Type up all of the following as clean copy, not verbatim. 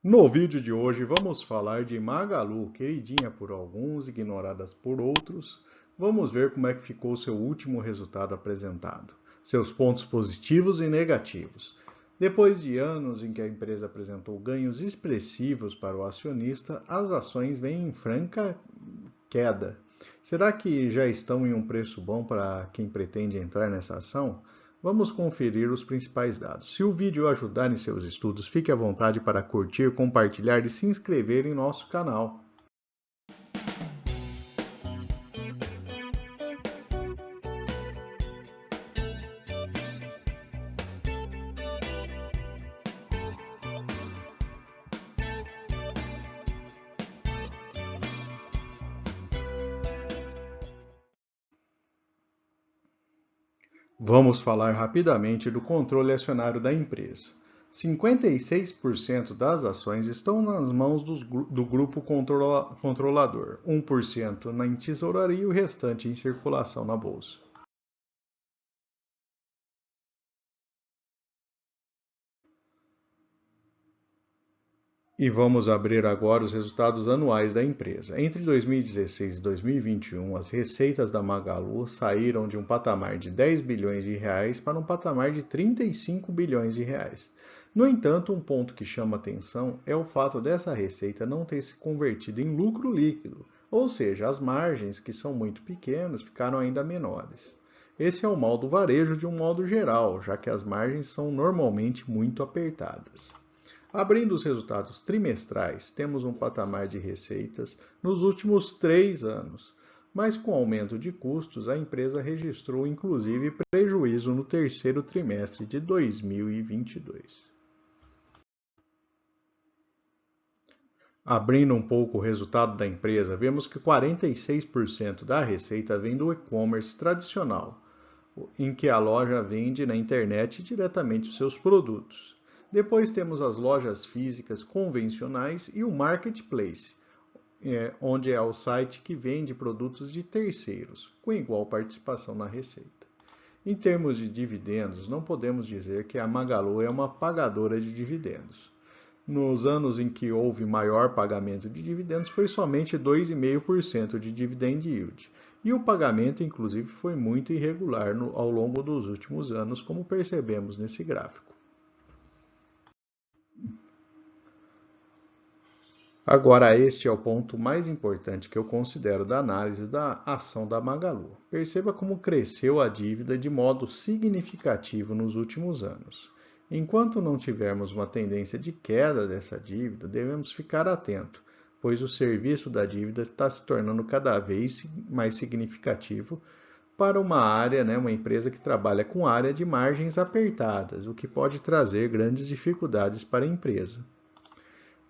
No vídeo de hoje vamos falar de Magalu, queridinha por alguns, ignoradas por outros. Vamos ver como é que ficou o seu último resultado apresentado, seus pontos positivos e negativos. Depois de anos em que a empresa apresentou ganhos expressivos para o acionista, as ações vêm em franca queda. Será que já estão em um preço bom para quem pretende entrar nessa ação? Vamos conferir os principais dados. Se o vídeo ajudar em seus estudos, fique à vontade para curtir, compartilhar e se inscrever em nosso canal. Vamos falar rapidamente do controle acionário da empresa. 56% das ações estão nas mãos do grupo controlador, 1% na tesouraria e o restante em circulação na bolsa. E vamos abrir agora os resultados anuais da empresa. Entre 2016 e 2021, as receitas da Magalu saíram de um patamar de 10 bilhões de reais para um patamar de 35 bilhões de reais. No entanto, um ponto que chama atenção é o fato dessa receita não ter se convertido em lucro líquido, ou seja, as margens, que são muito pequenas, ficaram ainda menores. Esse é o mal do varejo de um modo geral, já que as margens são normalmente muito apertadas. Abrindo os resultados trimestrais, temos um patamar de receitas nos últimos 3 anos, mas com aumento de custos, a empresa registrou inclusive prejuízo no terceiro trimestre de 2022. Abrindo um pouco o resultado da empresa, vemos que 46% da receita vem do e-commerce tradicional, em que a loja vende na internet diretamente os seus produtos. Depois temos as lojas físicas convencionais e o marketplace, onde é o site que vende produtos de terceiros, com igual participação na receita. Em termos de dividendos, não podemos dizer que a Magalu é uma pagadora de dividendos. Nos anos em que houve maior pagamento de dividendos, foi somente 2,5% de dividend yield. E o pagamento, inclusive, foi muito irregular ao longo dos últimos anos, como percebemos nesse gráfico. Agora, este é o ponto mais importante que eu considero da análise da ação da Magalu. Perceba como cresceu a dívida de modo significativo nos últimos anos. Enquanto não tivermos uma tendência de queda dessa dívida, devemos ficar atento, pois o serviço da dívida está se tornando cada vez mais significativo para uma área, uma empresa que trabalha com área de margens apertadas, o que pode trazer grandes dificuldades para a empresa.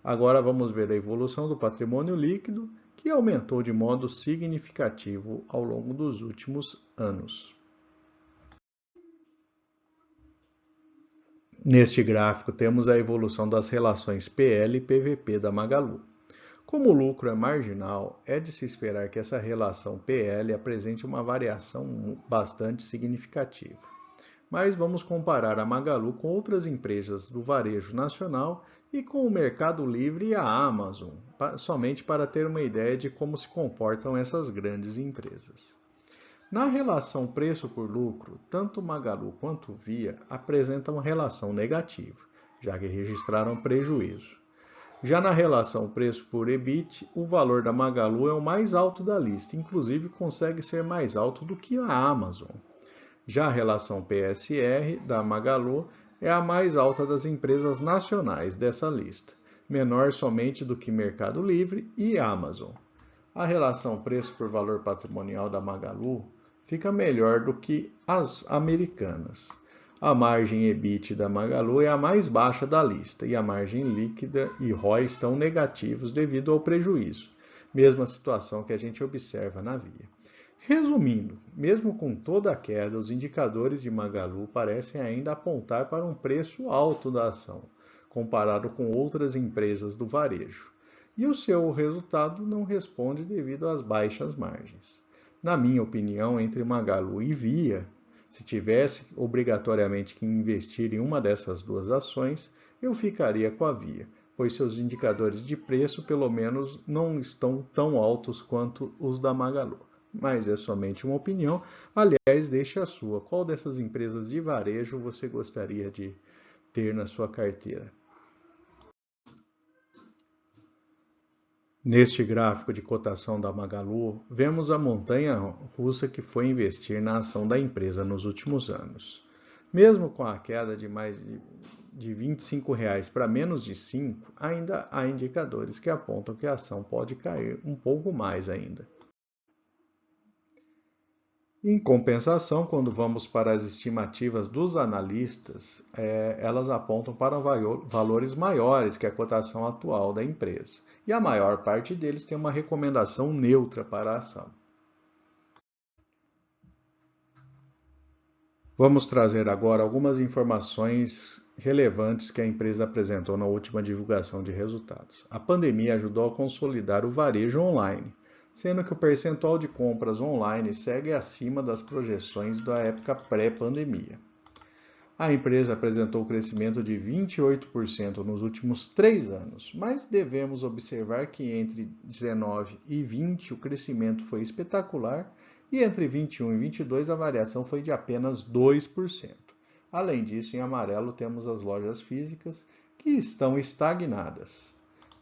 Agora vamos ver a evolução do patrimônio líquido, que aumentou de modo significativo ao longo dos últimos anos. Neste gráfico temos a evolução das relações PL e PVP da Magalu. Como o lucro é marginal, é de se esperar que essa relação PL apresente uma variação bastante significativa. Mas vamos comparar a Magalu com outras empresas do varejo nacional e com o Mercado Livre e a Amazon, somente para ter uma ideia de como se comportam essas grandes empresas. Na relação preço por lucro, tanto Magalu quanto Via apresentam uma relação negativa, já que registraram prejuízo. Já na relação preço por EBIT, o valor da Magalu é o mais alto da lista, inclusive consegue ser mais alto do que a Amazon. Já a relação PSR da Magalu é a mais alta das empresas nacionais dessa lista, menor somente do que Mercado Livre e Amazon. A relação preço por valor patrimonial da Magalu fica melhor do que as americanas. A margem EBIT da Magalu é a mais baixa da lista e a margem líquida e ROI estão negativos devido ao prejuízo, mesma situação que a gente observa na Via. Resumindo, mesmo com toda a queda, os indicadores de Magalu parecem ainda apontar para um preço alto da ação, comparado com outras empresas do varejo. E o seu resultado não responde devido às baixas margens. Na minha opinião, entre Magalu e Via, se tivesse obrigatoriamente que investir em uma dessas duas ações, eu ficaria com a Via, pois seus indicadores de preço, pelo menos, não estão tão altos quanto os da Magalu. Mas é somente uma opinião. Aliás, deixe a sua. Qual dessas empresas de varejo você gostaria de ter na sua carteira? Neste gráfico de cotação da Magalu, vemos a montanha-russa que foi investir na ação da empresa nos últimos anos. Mesmo com a queda de mais de R$ 25 para menos de 5, ainda há indicadores que apontam que a ação pode cair um pouco mais ainda. Em compensação, quando vamos para as estimativas dos analistas, elas apontam para valores maiores que a cotação atual da empresa. E a maior parte deles tem uma recomendação neutra para a ação. Vamos trazer agora algumas informações relevantes que a empresa apresentou na última divulgação de resultados. A pandemia ajudou a consolidar o varejo online, sendo que o percentual de compras online segue acima das projeções da época pré-pandemia. A empresa apresentou crescimento de 28% nos últimos 3 anos, mas devemos observar que entre 19 e 20 o crescimento foi espetacular e entre 21 e 22 a variação foi de apenas 2%. Além disso, em amarelo temos as lojas físicas que estão estagnadas.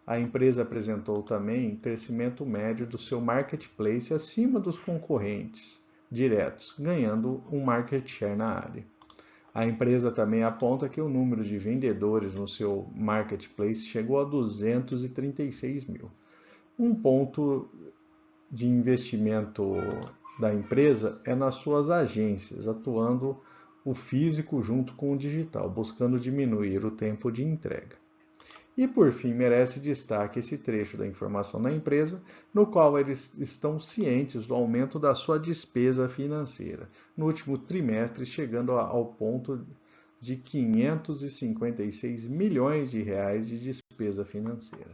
A empresa apresentou também crescimento médio do seu marketplace acima dos concorrentes diretos, ganhando um market share na área. A empresa também aponta que o número de vendedores no seu marketplace chegou a 236 mil. Um ponto de investimento da empresa é nas suas agências, atuando o físico junto com o digital, buscando diminuir o tempo de entrega. E, por fim, merece destaque esse trecho da informação da empresa, no qual eles estão cientes do aumento da sua despesa financeira, no último trimestre chegando ao ponto de 556 milhões de reais de despesa financeira.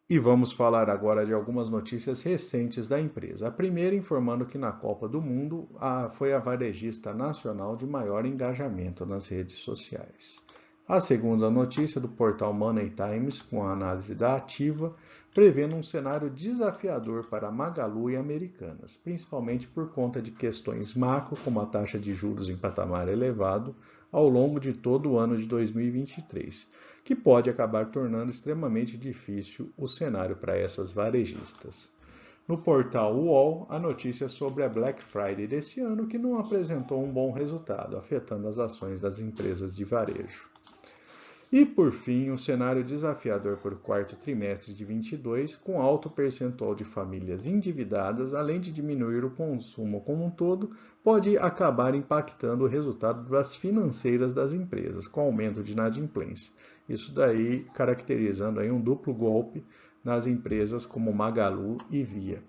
E vamos falar agora de algumas notícias recentes da empresa. A primeira informando que na Copa do Mundo foi a varejista nacional de maior engajamento nas redes sociais. A segunda notícia do portal Money Times, com a análise da Ativa, prevendo um cenário desafiador para Magalu e Americanas, principalmente por conta de questões macro, como a taxa de juros em patamar elevado, ao longo de todo o ano de 2023, que pode acabar tornando extremamente difícil o cenário para essas varejistas. No portal UOL, a notícia sobre a Black Friday desse ano que não apresentou um bom resultado, afetando as ações das empresas de varejo. E, por fim, um cenário desafiador para o quarto trimestre de 2022, com alto percentual de famílias endividadas, além de diminuir o consumo como um todo, pode acabar impactando o resultado das financeiras das empresas, com aumento de inadimplência. Isso daí caracterizando aí um duplo golpe nas empresas como Magalu e Via.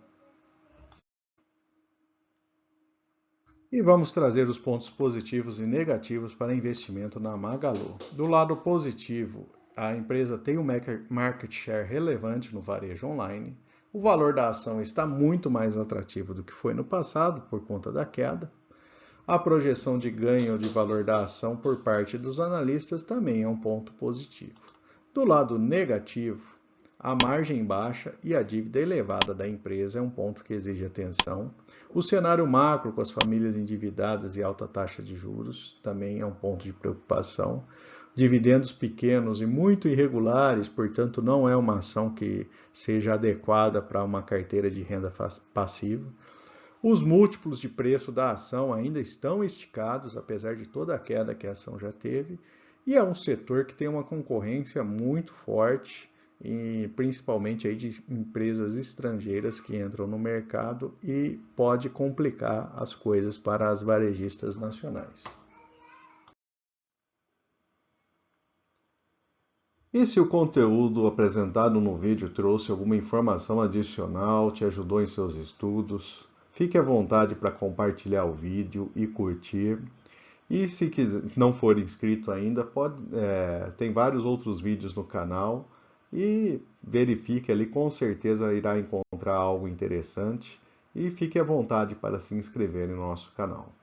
E vamos trazer os pontos positivos e negativos para investimento na Magalu. Do lado positivo, a empresa tem um market share relevante no varejo online. O valor da ação está muito mais atrativo do que foi no passado por conta da queda. A projeção de ganho de valor da ação por parte dos analistas também é um ponto positivo. Do lado negativo, a margem baixa e a dívida elevada da empresa é um ponto que exige atenção. O cenário macro com as famílias endividadas e alta taxa de juros também é um ponto de preocupação. Dividendos pequenos e muito irregulares, portanto, não é uma ação que seja adequada para uma carteira de renda passiva. Os múltiplos de preço da ação ainda estão esticados, apesar de toda a queda que a ação já teve, e é um setor que tem uma concorrência muito forte, e principalmente aí de empresas estrangeiras que entram no mercado e pode complicar as coisas para as varejistas nacionais. E se o conteúdo apresentado no vídeo trouxe alguma informação adicional, te ajudou em seus estudos, fique à vontade para compartilhar o vídeo e curtir. E se não for inscrito ainda, tem vários outros vídeos no canal e verifique ali, com certeza irá encontrar algo interessante e fique à vontade para se inscrever no nosso canal.